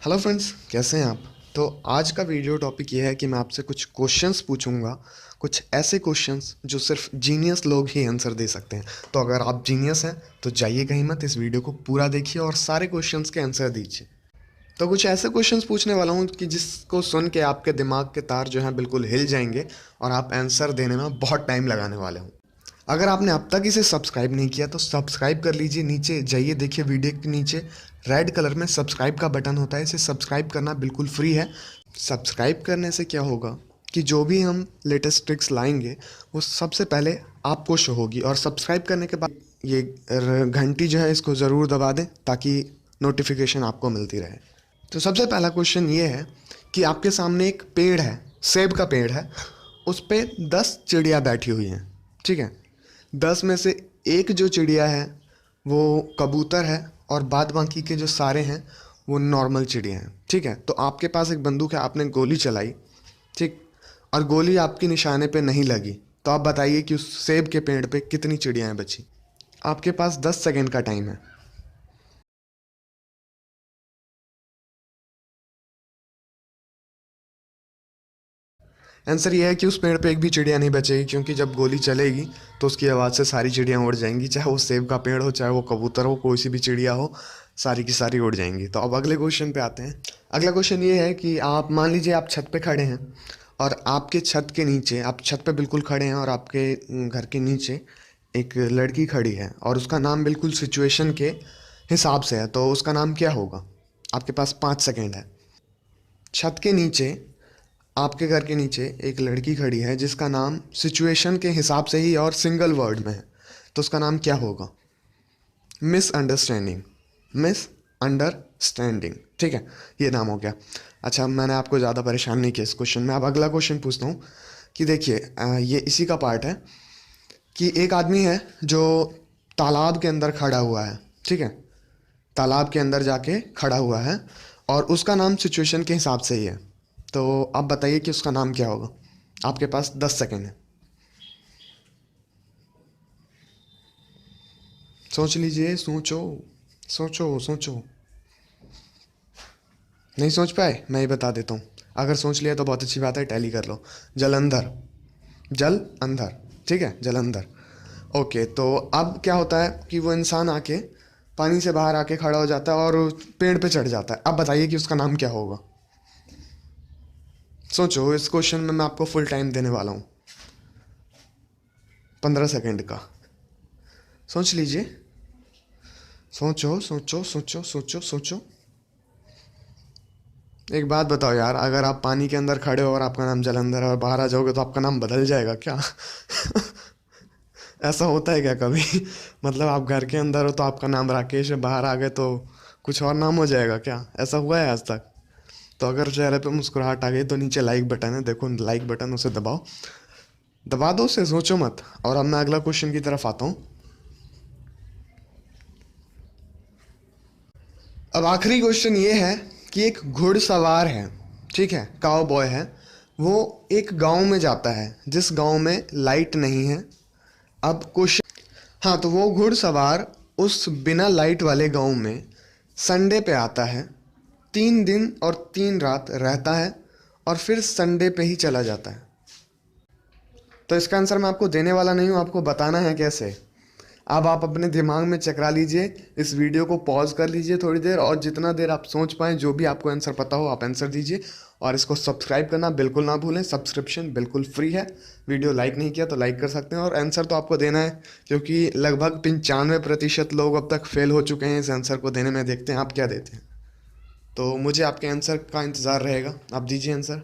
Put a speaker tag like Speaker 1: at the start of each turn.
Speaker 1: Hello friends, कैसे हैं आप। तो आज का वीडियो टॉपिक ये है कि मैं आपसे कुछ क्वेश्चंस पूछूंगा, कुछ ऐसे क्वेश्चंस जो सिर्फ जीनियस लोग ही आंसर दे सकते हैं। तो अगर आप जीनियस हैं तो जाइए कहीं मत, इस वीडियो को पूरा देखिए और सारे क्वेश्चंस के आंसर दीजिए। तो कुछ ऐसे क्वेश्चंस पूछने वाला हूँ कि जिसको सुन के आपके दिमाग के तार जो हैं बिल्कुल हिल जाएंगे और आप आंसर देने में बहुत टाइम लगाने वाले हों। अगर आपने अब तक इसे सब्सक्राइब नहीं किया तो सब्सक्राइब कर लीजिए। नीचे जाइए, देखिए वीडियो के नीचे रेड कलर में सब्सक्राइब का बटन होता है, इसे सब्सक्राइब करना बिल्कुल फ्री है। सब्सक्राइब करने से क्या होगा कि जो भी हम लेटेस्ट ट्रिक्स लाएंगे वो सबसे पहले आपको शो होगी। और सब्सक्राइब करने के बाद ये घंटी जो है इसको ज़रूर दबा दें ताकि नोटिफिकेशन आपको मिलती रहे। तो सबसे पहला क्वेश्चन ये है कि आपके सामने एक पेड़ है, सेब का पेड़ है, उस पर 10 चिड़िया बैठी हुई हैं। ठीक है, 10 में से एक जो चिड़िया है वो कबूतर है और बाद बाकी के जो सारे हैं वो नॉर्मल चिड़िया हैं। ठीक है, तो आपके पास एक बंदूक है, आपने गोली चलाई, ठीक, और गोली आपके निशाने पे नहीं लगी। तो आप बताइए कि उस सेब के पेड़ पे कितनी चिड़ियाएँ बची। आपके पास 10 सेकंड का टाइम है। आंसर ये है कि उस पेड़ पे एक भी चिड़िया नहीं बचेगी, क्योंकि जब गोली चलेगी तो उसकी आवाज़ से सारी चिड़ियाँ उड़ जाएंगी, चाहे वो सेब का पेड़ हो, चाहे वो कबूतर हो, कोई सी भी चिड़िया हो, सारी की सारी उड़ जाएंगी। तो अब अगले क्वेश्चन पे आते हैं। अगला क्वेश्चन ये है कि आप मान लीजिए आप छत पे खड़े हैं और आपके छत के नीचे, आप छत पे बिल्कुल खड़े हैं और आपके घर के नीचे एक लड़की खड़ी है और उसका नाम बिल्कुल सिचुएशन के हिसाब से है। तो उसका नाम क्या होगा। आपके पास 5 सेकेंड है। छत के नीचे, आपके घर के नीचे एक लड़की खड़ी है जिसका नाम सिचुएशन के हिसाब से ही और सिंगल वर्ड में है। तो उसका नाम क्या होगा। मिसअंडरस्टैंडिंग, मिसअंडरस्टैंडिंग, ठीक है, ये नाम हो गया। अच्छा, मैंने आपको ज़्यादा परेशान नहीं किया इस क्वेश्चन में। अब अगला क्वेश्चन पूछता हूँ कि देखिए ये इसी का पार्ट है कि एक आदमी है जो तालाब के अंदर खड़ा हुआ है। ठीक है, तालाब के अंदर जाके खड़ा हुआ है और उसका नाम सिचुएशन के हिसाब से ही है। तो आप बताइए कि उसका नाम क्या होगा। आपके पास 10 सेकेंड है, सोच लीजिए, सोचो सोचो सोचो। नहीं सोच पाए, मैं ही बता देता हूँ। अगर सोच लिया तो बहुत अच्छी बात है, टैली कर लो। जलंधर, जल अंधर, ठीक है, जलंधर। ओके, तो अब क्या होता है कि वो इंसान आके पानी से बाहर आके खड़ा हो जाता है और पेड़ पे चढ़ जाता है। अब बताइए कि उसका नाम क्या होगा। सोचो, इस क्वेश्चन में मैं आपको फुल टाइम देने वाला हूँ, 15 सेकेंड का। सोच लीजिए, सोचो सोचो सोचो सोचो सोचो। एक बात बताओ यार, अगर आप पानी के अंदर खड़े हो और आपका नाम जलंधर है और बाहर आ जाओगे तो आपका नाम बदल जाएगा क्या। ऐसा होता है क्या कभी। मतलब आप घर के अंदर हो तो आपका नाम राकेश है, बाहर आ गए तो कुछ और नाम हो जाएगा क्या। ऐसा हुआ है आज तक। तो अगर चेहरे पे मुस्कुराहट आ गई तो नीचे लाइक बटन है, देखो लाइक बटन, उसे दबाओ, दबा दो उसे, सोचो मत। और अब मैं अगला क्वेश्चन की तरफ आता हूँ। अब आखिरी क्वेश्चन ये है कि एक घुड़सवार है, ठीक है, काउबॉय है, वो एक गांव में जाता है जिस गांव में लाइट नहीं है। अब क्वेश्चन, हाँ, तो वो घुड़सवार उस बिना लाइट वाले गांव में संडे पे आता है, 3 दिन और 3 रात रहता है और फिर संडे पे ही चला जाता है। तो इसका आंसर मैं आपको देने वाला नहीं हूँ, आपको बताना है कैसे। अब आप अपने दिमाग में चकरा लीजिए, इस वीडियो को पॉज कर लीजिए थोड़ी देर और जितना देर आप सोच पाएँ, जो भी आपको आंसर पता हो आप आंसर दीजिए। और इसको सब्सक्राइब करना बिल्कुल ना भूलें, सब्सक्रिप्शन बिल्कुल फ्री है। वीडियो लाइक नहीं किया तो लाइक कर सकते हैं और आंसर तो आपको देना है, क्योंकि लगभग 95% लोग अब तक फेल हो चुके हैं इस आंसर को देने में। देखते हैं आप क्या देते हैं। तो मुझे आपके आंसर का इंतज़ार रहेगा, आप दीजिए आंसर।